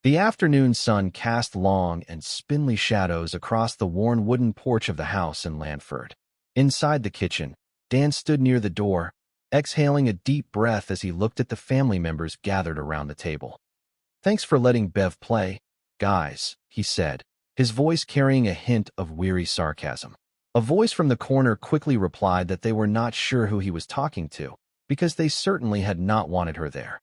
The afternoon sun cast long and spindly shadows across the worn wooden porch of the house in Lanford. Inside the kitchen, Dan stood near the door, exhaling a deep breath as he looked at the family members gathered around the table. "Thanks for letting Bev play, guys," he said, his voice carrying a hint of weary sarcasm. A voice from the corner quickly replied that they were not sure who he was talking to, because they certainly had not wanted her there.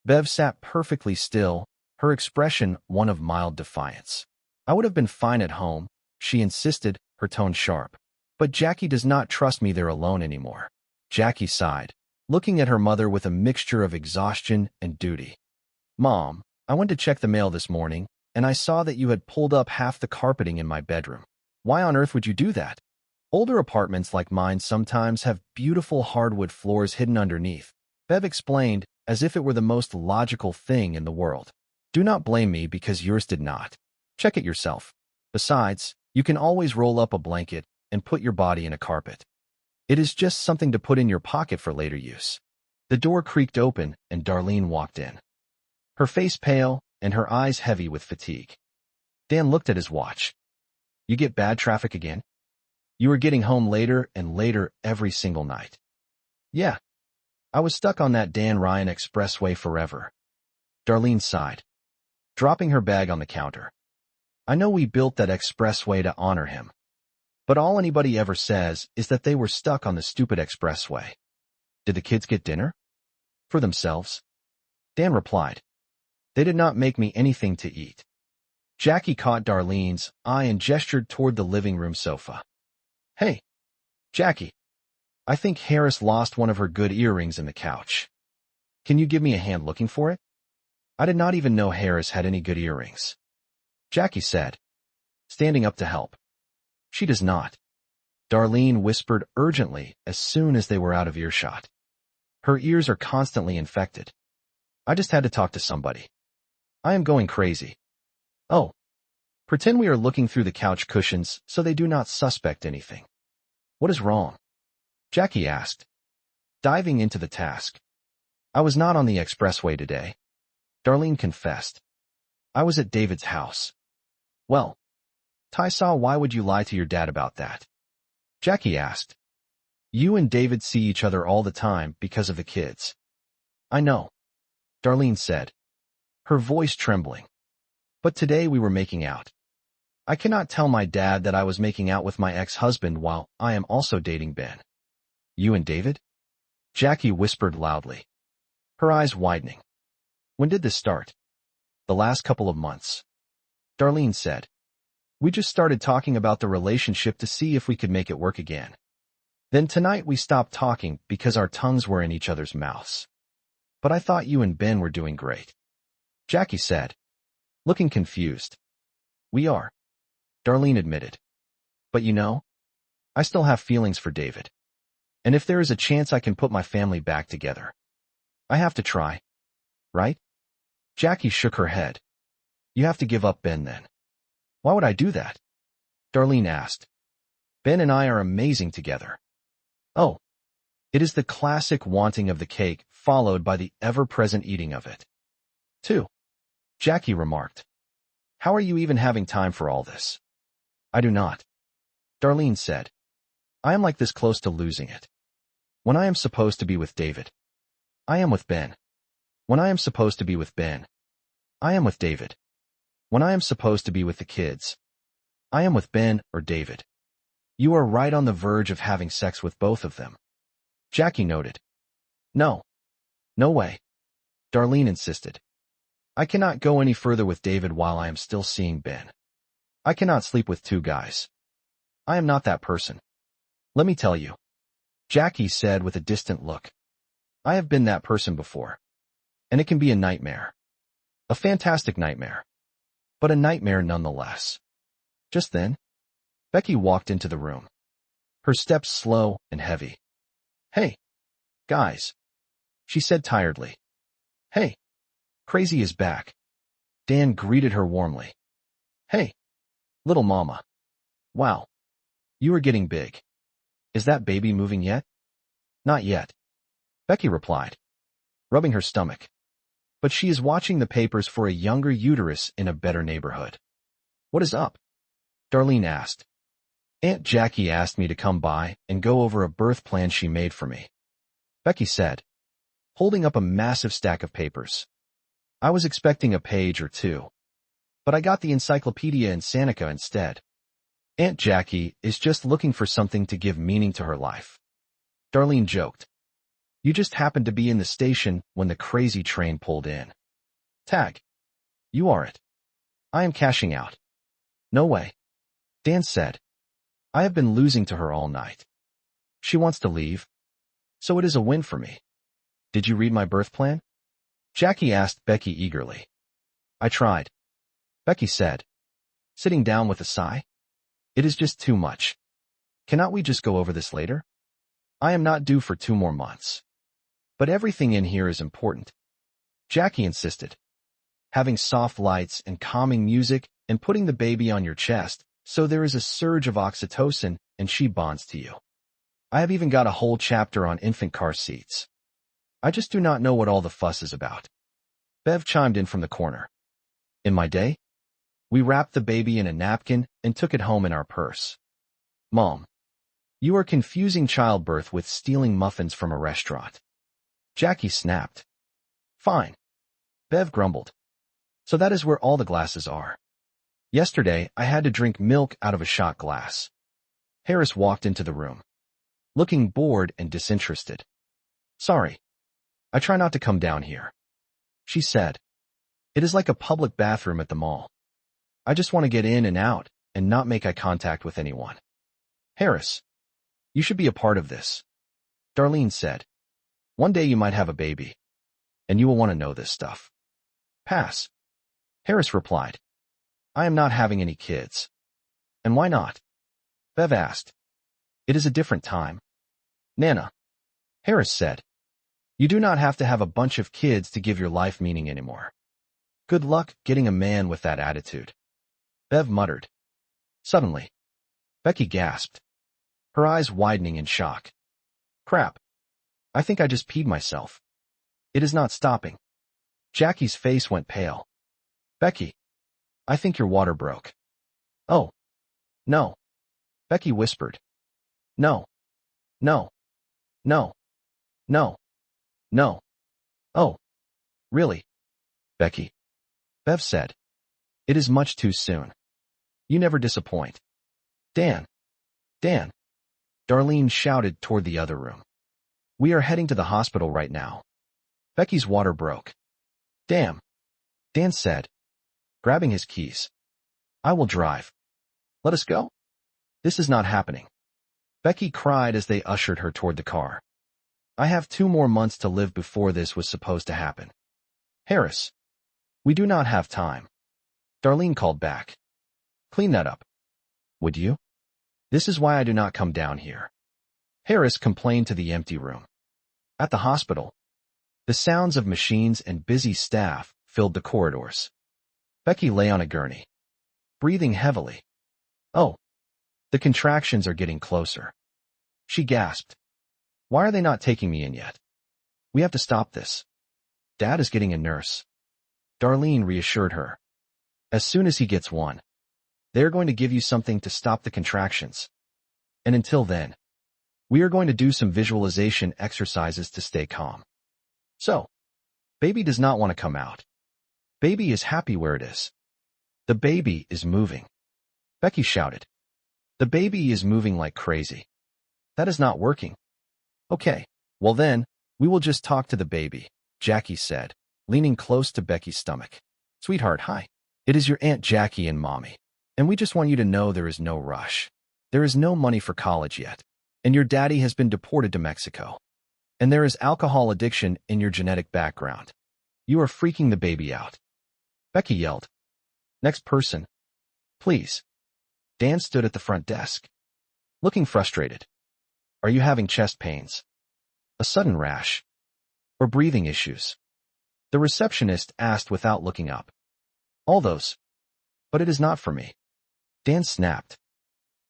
Bev sat perfectly still, her expression one of mild defiance. "I would have been fine at home," she insisted, her tone sharp. "But Jackie does not trust me there alone anymore." Jackie sighed, looking at her mother with a mixture of exhaustion and duty. "Mom, I went to check the mail this morning, and I saw that you had pulled up half the carpeting in my bedroom. Why on earth would you do that? Older apartments like mine sometimes have beautiful hardwood floors hidden underneath," Bev explained, as if it were the most logical thing in the world. "Do not blame me because yours did not. Check it yourself. Besides, you can always roll up a blanket and put your body in a carpet. It is just something to put in your pocket for later use." The door creaked open and Darlene walked in, her face pale and her eyes heavy with fatigue. Dan looked at his watch. "You get bad traffic again? You were getting home later and later every single night." "Yeah. I was stuck on that Dan Ryan expressway forever." Darlene sighed, dropping her bag on the counter. "I know we built that expressway to honor him, but all anybody ever says is that they were stuck on the stupid expressway." "Did the kids get dinner?" "For themselves," Dan replied. "They did not make me anything to eat." Jackie caught Darlene's eye and gestured toward the living room sofa. "Hey, Jackie, I think Harris lost one of her good earrings in the couch. Can you give me a hand looking for it?" "I did not even know Harris had any good earrings," Jackie said, standing up to help. "She does not," Darlene whispered urgently as soon as they were out of earshot. "Her ears are constantly infected. I just had to talk to somebody. I am going crazy." "Oh, pretend we are looking through the couch cushions so they do not suspect anything." "What is wrong?" Jackie asked, diving into the task. "I was not on the expressway today," Darlene confessed. "I was at David's house." "Well, Tysaw, why would you lie to your dad about that?" Jackie asked. "You and David see each other all the time because of the kids." "I know," Darlene said, her voice trembling. "But today we were making out. I cannot tell my dad that I was making out with my ex-husband while I am also dating Ben." "You and David?" Jackie whispered loudly, her eyes widening. "When did this start?" "The last couple of months," Darlene said. "We just started talking about the relationship to see if we could make it work again. Then tonight we stopped talking because our tongues were in each other's mouths. But I thought you and Ben were doing great," Jackie said, looking confused. "We are," Darlene admitted. "But you know, I still have feelings for David. And if there is a chance I can put my family back together, I have to try. Right?" Jackie shook her head. "You have to give up Ben then." "Why would I do that?" Darlene asked. "Ben and I are amazing together." "Oh, it is the classic wanting of the cake followed by the ever-present eating of it, too," Jackie remarked. "How are you even having time for all this?" "I do not," Darlene said. "I am like this close to losing it. When I am supposed to be with David, I am with Ben. When I am supposed to be with Ben, I am with David. When I am supposed to be with the kids, I am with Ben or David. You are right on the verge of having sex with both of them," Jackie noted. "No. No way," Darlene insisted. "I cannot go any further with David while I am still seeing Ben. I cannot sleep with two guys. I am not that person. Let me tell you," Jackie said with a distant look. "I have been that person before. And it can be a nightmare. A fantastic nightmare. But a nightmare nonetheless." Just then, Becky walked into the room, her steps slow and heavy. "Hey, guys," she said tiredly. "Hey, Crazy is back." Dan greeted her warmly. "Hey, little mama. Wow, you are getting big. Is that baby moving yet?" "Not yet," Becky replied, rubbing her stomach. but she is watching the papers for a younger uterus in a better neighborhood. What is up? Darlene asked. Aunt Jackie asked me to come by and go over a birth plan she made for me, Becky said, holding up a massive stack of papers. I was expecting a page or two, but I got the encyclopedia in Seneca instead. Aunt Jackie is just looking for something to give meaning to her life. Darlene joked. You just happened to be in the station when the crazy train pulled in. Tag. You are it. I am cashing out. No way. Dan said. I have been losing to her all night. She wants to leave, so it is a win for me. Did you read my birth plan? Jackie asked Becky eagerly. I tried, Becky said, sitting down with a sigh. It is just too much. Cannot we just go over this later? I am not due for 2 more months. But everything in here is important, Jackie insisted. Having soft lights and calming music and putting the baby on your chest, so there is a surge of oxytocin and she bonds to you. I have even got a whole chapter on infant car seats. I just do not know what all the fuss is about. Bev chimed in from the corner. In my day, we wrapped the baby in a napkin and took it home in our purse. Mom, you are confusing childbirth with stealing muffins from a restaurant. Jackie snapped. Fine. Bev grumbled. So that is where all the glasses are. Yesterday, I had to drink milk out of a shot glass. Harris walked into the room, looking bored and disinterested. Sorry. I try not to come down here, she said. It is like a public bathroom at the mall. I just want to get in and out and not make eye contact with anyone. Harris, you should be a part of this, Darlene said. One day you might have a baby, and you will want to know this stuff. Pass, Harris replied. I am not having any kids. And why not? Bev asked. It is a different time. Nana, Harris said. You do not have to have a bunch of kids to give your life meaning anymore. Good luck getting a man with that attitude, Bev muttered. Suddenly, Becky gasped, her eyes widening in shock. Crap. I think I just peed myself. It is not stopping. Jackie's face went pale. Becky, I think your water broke. Oh. No. Becky whispered. No. No. No. No. No. Oh. Really? Becky. Bev said. It is much too soon. You never disappoint. Dan. Dan. Darlene shouted toward the other room. We are heading to the hospital right now. Becky's water broke. Damn. Dan said, grabbing his keys. I will drive. Let us go. This is not happening. Becky cried as they ushered her toward the car. I have 2 more months to live before this was supposed to happen. Harris. We do not have time. Darlene called back. Clean that up. Would you? This is why I do not come down here. Harris complained to the empty room. At the hospital, the sounds of machines and busy staff filled the corridors. Becky lay on a gurney, breathing heavily. Oh, the contractions are getting closer. She gasped. Why are they not taking me in yet? We have to stop this. Dad is getting a nurse. Darlene reassured her. As soon as he gets one, they are going to give you something to stop the contractions. And until then, we are going to do some visualization exercises to stay calm. So, baby does not want to come out. Baby is happy where it is. The baby is moving. Becky shouted. The baby is moving like crazy. That is not working. Okay, well then, we will just talk to the baby, Jackie said, leaning close to Becky's stomach. Sweetheart, hi. It is your Aunt Jackie and Mommy. And we just want you to know there is no rush. There is no money for college yet. And your daddy has been deported to Mexico. And there is alcohol addiction in your genetic background. You are freaking the baby out. Becky yelled. Next person. Please. Dan stood at the front desk, looking frustrated. Are you having chest pains? A sudden rash? Or breathing issues? The receptionist asked without looking up. All those. But it is not for me. Dan snapped.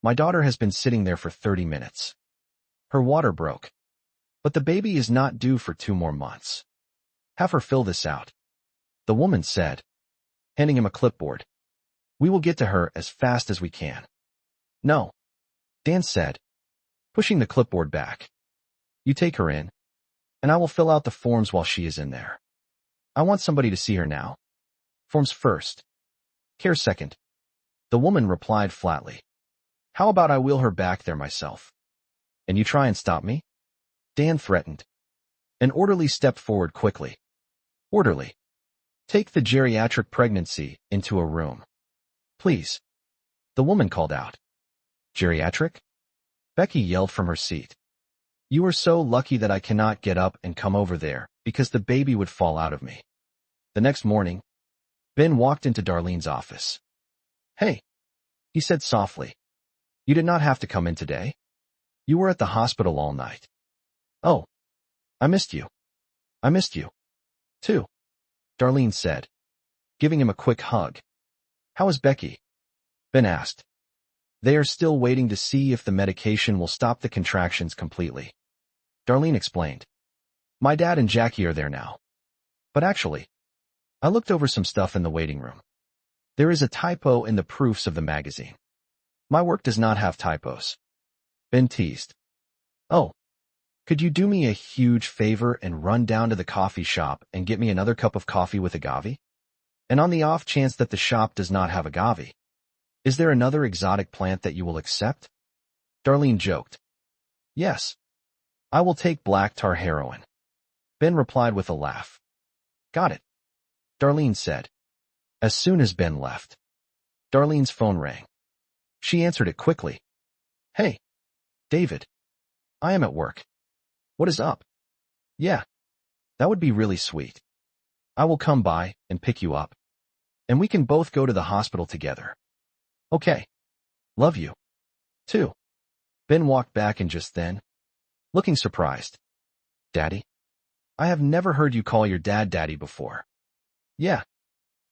My daughter has been sitting there for 30 minutes. Her water broke. But the baby is not due for 2 more months. Have her fill this out. the woman said, handing him a clipboard. We will get to her as fast as we can. No, Dan said, pushing the clipboard back. You take her in, and I will fill out the forms while she is in there. I want somebody to see her now. Forms first. Care second. The woman replied flatly. How about I wheel her back there myself? And you try and stop me? Dan threatened. An orderly stepped forward quickly. Orderly. Take the geriatric pregnancy into a room. Please. The woman called out. Geriatric? Becky yelled from her seat. You are so lucky that I cannot get up and come over there, because the baby would fall out of me. The next morning, Ben walked into Darlene's office. Hey, he said softly. You did not have to come in today. You were at the hospital all night. Oh, I missed you. I missed you, too, Darlene said, giving him a quick hug. How is Becky? Ben asked. They are still waiting to see if the medication will stop the contractions completely. Darlene explained. My dad and Jackie are there now. But actually, I looked over some stuff in the waiting room. There is a typo in the proofs of the magazine. My work does not have typos. Ben teased. Oh, could you do me a huge favor and run down to the coffee shop and get me another cup of coffee with agave? And on the off chance that the shop does not have agave, is there another exotic plant that you will accept? Darlene joked. Yes. I will take black tar heroin. Ben replied with a laugh. Got it, Darlene said. As soon as Ben left, Darlene's phone rang. She answered it quickly. Hey, David. I am at work. What is up? Yeah, that would be really sweet. I will come by and pick you up, and we can both go to the hospital together. Okay. Love you. Too. Ben walked back and just then, looking surprised. Daddy? I have never heard you call your dad Daddy before. Yeah.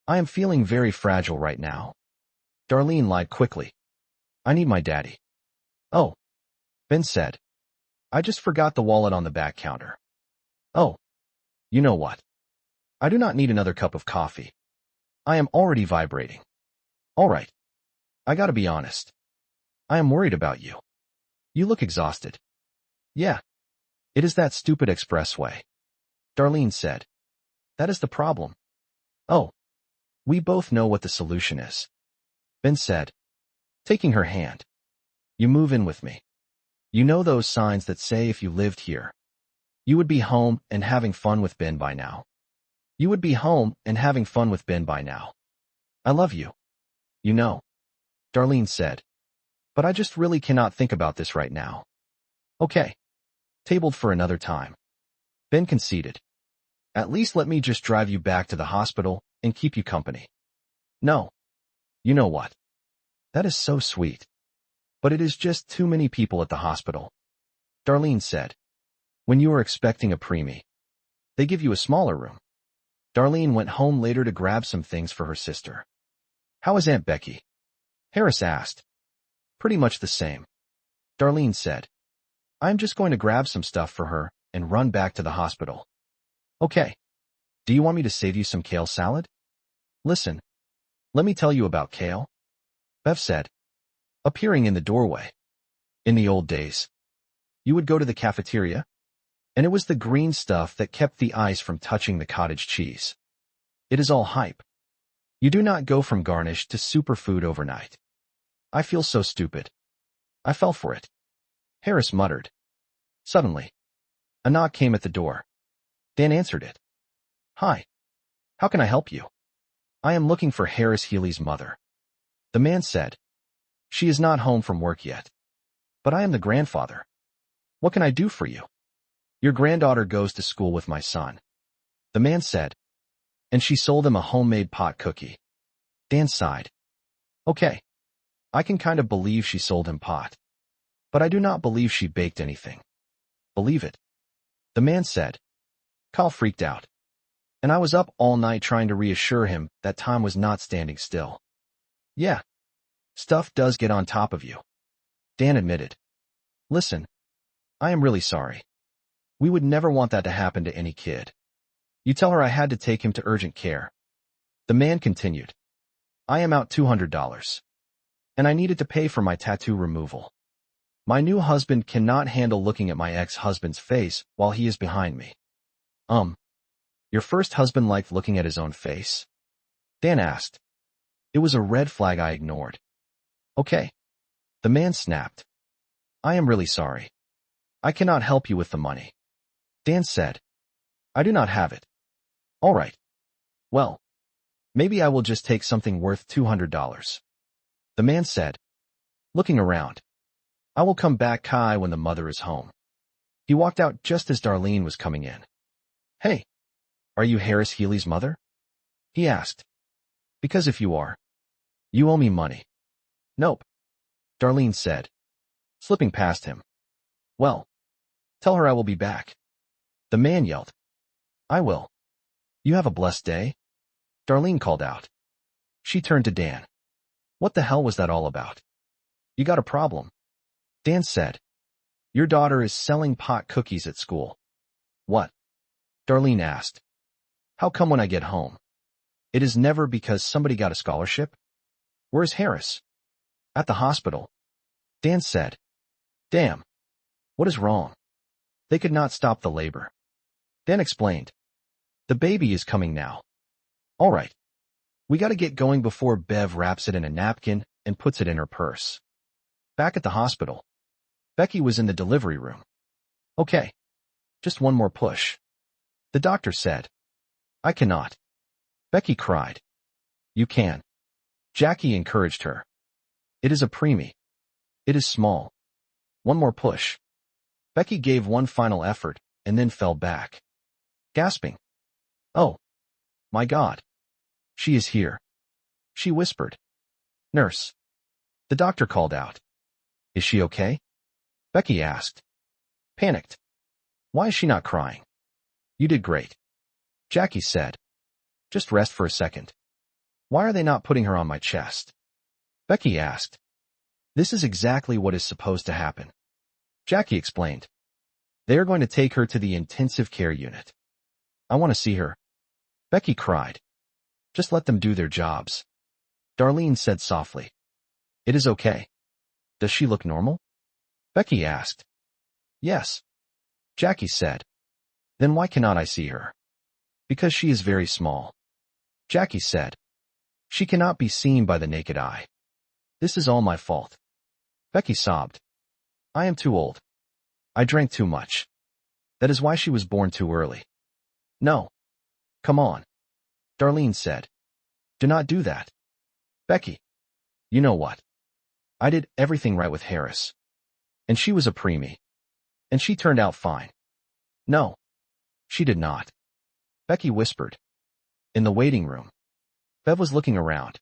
I am feeling very fragile right now. Darlene lied quickly. I need my daddy. Oh. Ben said. I just forgot the wallet on the back counter. Oh. You know what? I do not need another cup of coffee. I am already vibrating. All right. I gotta be honest. I am worried about you. You look exhausted. Yeah. It is that stupid expressway. Darlene said. That is the problem. Oh. We both know what the solution is. Ben said, taking her hand. You move in with me. You know those signs that say if you lived here, you would be home and having fun with Ben by now. You would be home and having fun with Ben by now. I love you. You know. Darlene said. But I just really cannot think about this right now. Okay. Tabled for another time. Ben conceded. At least let me just drive you back to the hospital and keep you company. No. You know what? That is so sweet. But it is just too many people at the hospital. Darlene said. When you are expecting a preemie, they give you a smaller room. Darlene went home later to grab some things for her sister. How is Aunt Becky? Harris asked. Pretty much the same. Darlene said. I'm just going to grab some stuff for her and run back to the hospital. Okay. Do you want me to save you some kale salad? Listen. Let me tell you about kale. Bev said, appearing in the doorway. In the old days, you would go to the cafeteria, and it was the green stuff that kept the ice from touching the cottage cheese. It is all hype. You do not go from garnish to superfood overnight. I feel so stupid. I fell for it. Harris muttered. Suddenly, a knock came at the door. Dan answered it. Hi. How can I help you? I am looking for Harris Healy's mother. The man said. She is not home from work yet. But I am the grandfather. What can I do for you? Your granddaughter goes to school with my son. The man said. And she sold him a homemade pot cookie. Dan sighed. Okay. I can kind of believe she sold him pot. But I do not believe she baked anything. Believe it. The man said. Kyle freaked out. And I was up all night trying to reassure him that time was not standing still. Yeah. Stuff does get on top of you. Dan admitted. Listen. I am really sorry. We would never want that to happen to any kid. You tell her I had to take him to urgent care, The man continued. I am out $200. And I needed to pay for my tattoo removal. My new husband cannot handle looking at my ex-husband's face while he is behind me. Your first husband liked looking at his own face? Dan asked. It was a red flag I ignored. Okay. The man snapped. I am really sorry. I cannot help you with the money. Dan said. I do not have it. All right. Well, maybe I will just take something worth $200. The man said, looking around. I will come back Kai when the mother is home. He walked out just as Darlene was coming in. Hey, are you Harris Healy's mother? He asked. Because if you are, you owe me money. Nope, Darlene said, slipping past him. Well, tell her I will be back. The man yelled. I will. You have a blessed day. Darlene called out. She turned to Dan. What the hell was that all about? You got a problem? Dan said. Your daughter is selling pot cookies at school. What? Darlene asked. How come when I get home? It is never because somebody got a scholarship? Where's Harris? At the hospital. Dan said. Damn. What is wrong? They could not stop the labor. Dan explained. The baby is coming now. All right. We got to get going before Bev wraps it in a napkin and puts it in her purse. Back at the hospital, Becky was in the delivery room. Okay. Just one more push. The doctor said. I cannot. Becky cried. You can. Jackie encouraged her. It is a preemie. It is small. One more push. Becky gave one final effort and then fell back, gasping. Oh, my God. She is here. She whispered. Nurse. The doctor called out. Is she okay? Becky asked. Panicked. Why is she not crying? You did great. Jackie said. Just rest for a second. Why are they not putting her on my chest? Becky asked. This is exactly what is supposed to happen. Jackie explained. They are going to take her to the intensive care unit. I want to see her. Becky cried. Just let them do their jobs. Darlene said softly. It is okay. Does she look normal? Becky asked. Yes. Jackie said. Then why cannot I see her? Because she is very small. Jackie said. She cannot be seen by the naked eye. This is all my fault. Becky sobbed. I am too old. I drank too much. That is why she was born too early. No. Come on. Darlene said. Do not do that. Becky. You know what? I did everything right with Harris. And she was a preemie. And she turned out fine. No. She did not. Becky whispered. In the waiting room. Bev was looking around.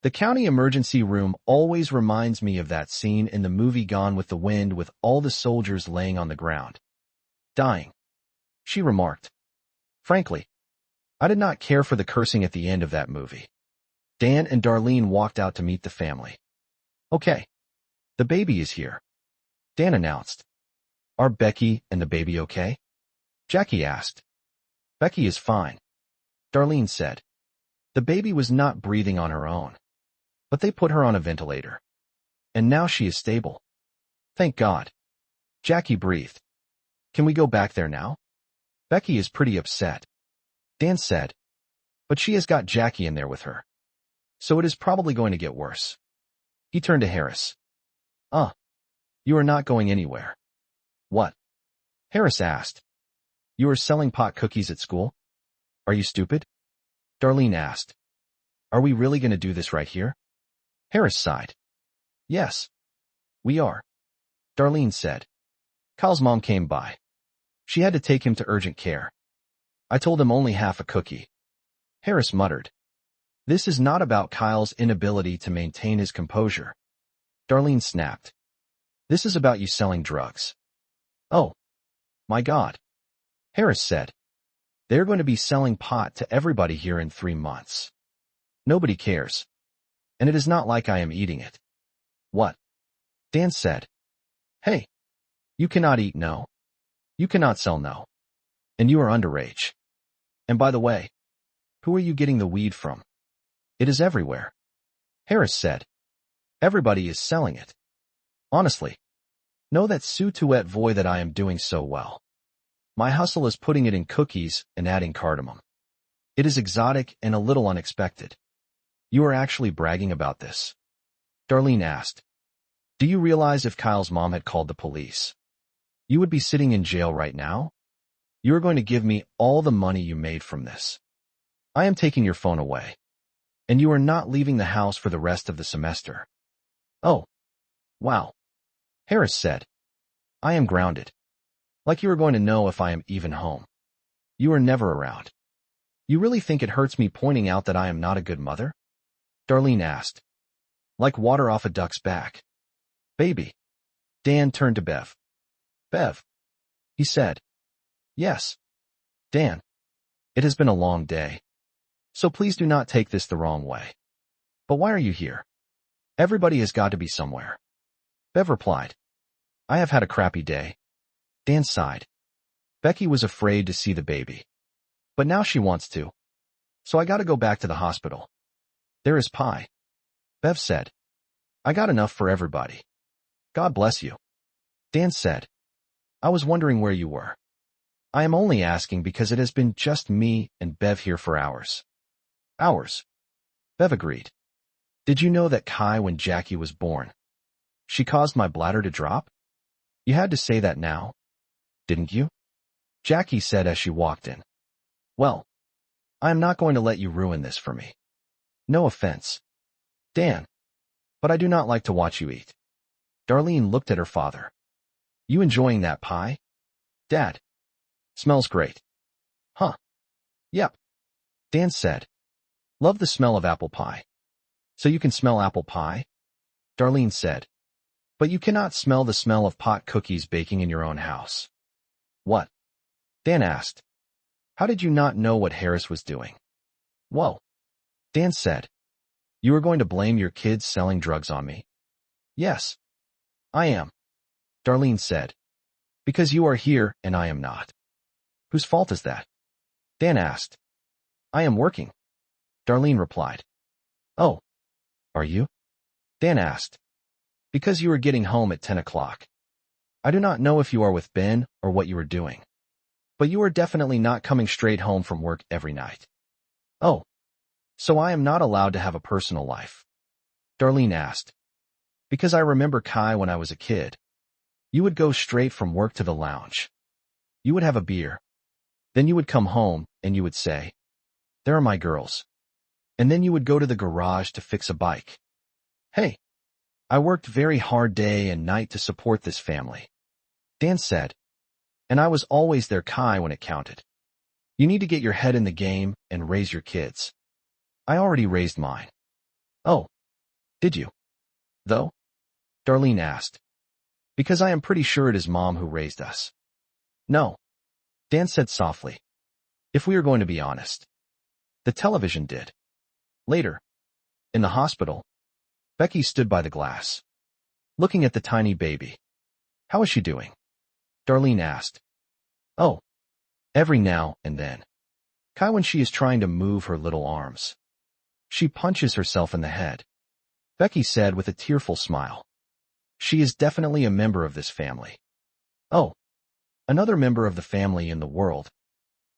The county emergency room always reminds me of that scene in the movie Gone with the Wind with all the soldiers laying on the ground. Dying. She remarked. Frankly, I did not care for the cursing at the end of that movie. Dan and Darlene walked out to meet the family. Okay. The baby is here. Dan announced. Are Becky and the baby okay? Jackie asked. Becky is fine. Darlene said. The baby was not breathing on her own. But they put her on a ventilator. And now she is stable. Thank God. Jackie breathed. Can we go back there now? Becky is pretty upset. Dan said. But she has got Jackie in there with her. So it is probably going to get worse. He turned to Harris. You are not going anywhere. What? Harris asked. You are selling pot cookies at school? Are you stupid? Darlene asked. Are we really going to do this right here? Harris sighed. Yes. We are. Darlene said. Kyle's mom came by. She had to take him to urgent care. I told him only half a cookie. Harris muttered. This is not about Kyle's inability to maintain his composure. Darlene snapped. This is about you selling drugs. Oh. My God. Harris said. They're going to be selling pot to everybody here in 3 months. Nobody cares. And it is not like I am eating it. What? Dan said. Hey. You cannot eat no. You cannot sell no. And you are underage. And by the way, Who are you getting the weed from? It is everywhere. Harris said. Everybody is selling it. Honestly, know that Sutuet voy that I am doing so well. My hustle is putting it in cookies and adding cardamom. It is exotic and a little unexpected. You are actually bragging about this? Darlene asked. Do you realize if Kyle's mom had called the police, you would be sitting in jail right now? You are going to give me all the money you made from this. I am taking your phone away. And you are not leaving the house for the rest of the semester. Oh. Wow. Harris said. I am grounded. Like you are going to know if I am even home. You are never around. You really think it hurts me pointing out that I am not a good mother? Darlene asked. Like water off a duck's back. Baby. Dan turned to Bev. Bev. He said. Yes. Dan. It has been a long day. So please do not take this the wrong way. But why are you here? Everybody has got to be somewhere. Bev replied. I have had a crappy day. Dan sighed. Becky was afraid to see the baby. But now she wants to. So I gotta go back to the hospital. There is pie. Bev said. I got enough for everybody. God bless you. Dan said. I was wondering where you were. I am only asking because it has been just me and Bev here for hours. Hours. Bev agreed. Did you know that Kai, when Jackie was born, she caused my bladder to drop? You had to say that now, didn't you? Jackie said as she walked in. Well, I am not going to let you ruin this for me. No offense, Dan, but I do not like to watch you eat. Darlene looked at her father. You enjoying that pie? Dad. Smells great. Huh. Yep. Dan said. Love the smell of apple pie. So you can smell apple pie? Darlene said. But you cannot smell the smell of pot cookies baking in your own house. What? Dan asked. How did you not know what Harris was doing? Whoa. Dan said. You are going to blame your kids selling drugs on me? Yes. I am. Darlene said. Because you are here and I am not. Whose fault is that? Dan asked. I am working. Darlene replied. Oh. Are you? Dan asked. Because you are getting home at 10 o'clock. I do not know if you are with Ben or what you are doing. But you are definitely not coming straight home from work every night. Oh. So I am not allowed to have a personal life? Darlene asked. Because I remember Kai when I was a kid. You would go straight from work to the lounge. You would have a beer. Then you would come home and you would say, there are my girls. And then you would go to the garage to fix a bike. Hey. I worked very hard day and night to support this family. Dan said. And I was always there, Kai, when it counted. You need to get your head in the game and raise your kids. I already raised mine. Oh. Did you? Though? Darlene asked. Because I am pretty sure it is Mom who raised us. No. Dan said softly. If we are going to be honest. The television did. Later. In the hospital. Becky stood by the glass. Looking at the tiny baby. How is she doing? Darlene asked. Oh. Every now and then. Kai, when she is trying to move her little arms. She punches herself in the head. Becky said with a tearful smile. She is definitely a member of this family. Oh. Another member of the family in the world.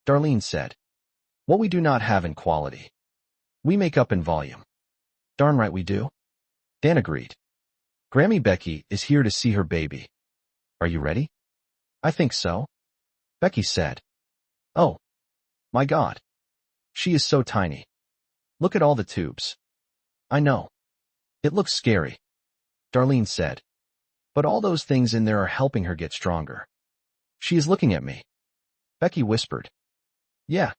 Darlene said. What we do not have in quality. We make up in volume. Darn right we do. Dan agreed. Grammy Becky is here to see her baby. Are you ready? I think so. Becky said. Oh. My God. She is so tiny. Look at all the tubes. I know. It looks scary. Darlene said. But all those things in there are helping her get stronger. She is looking at me. Becky whispered. Yeah.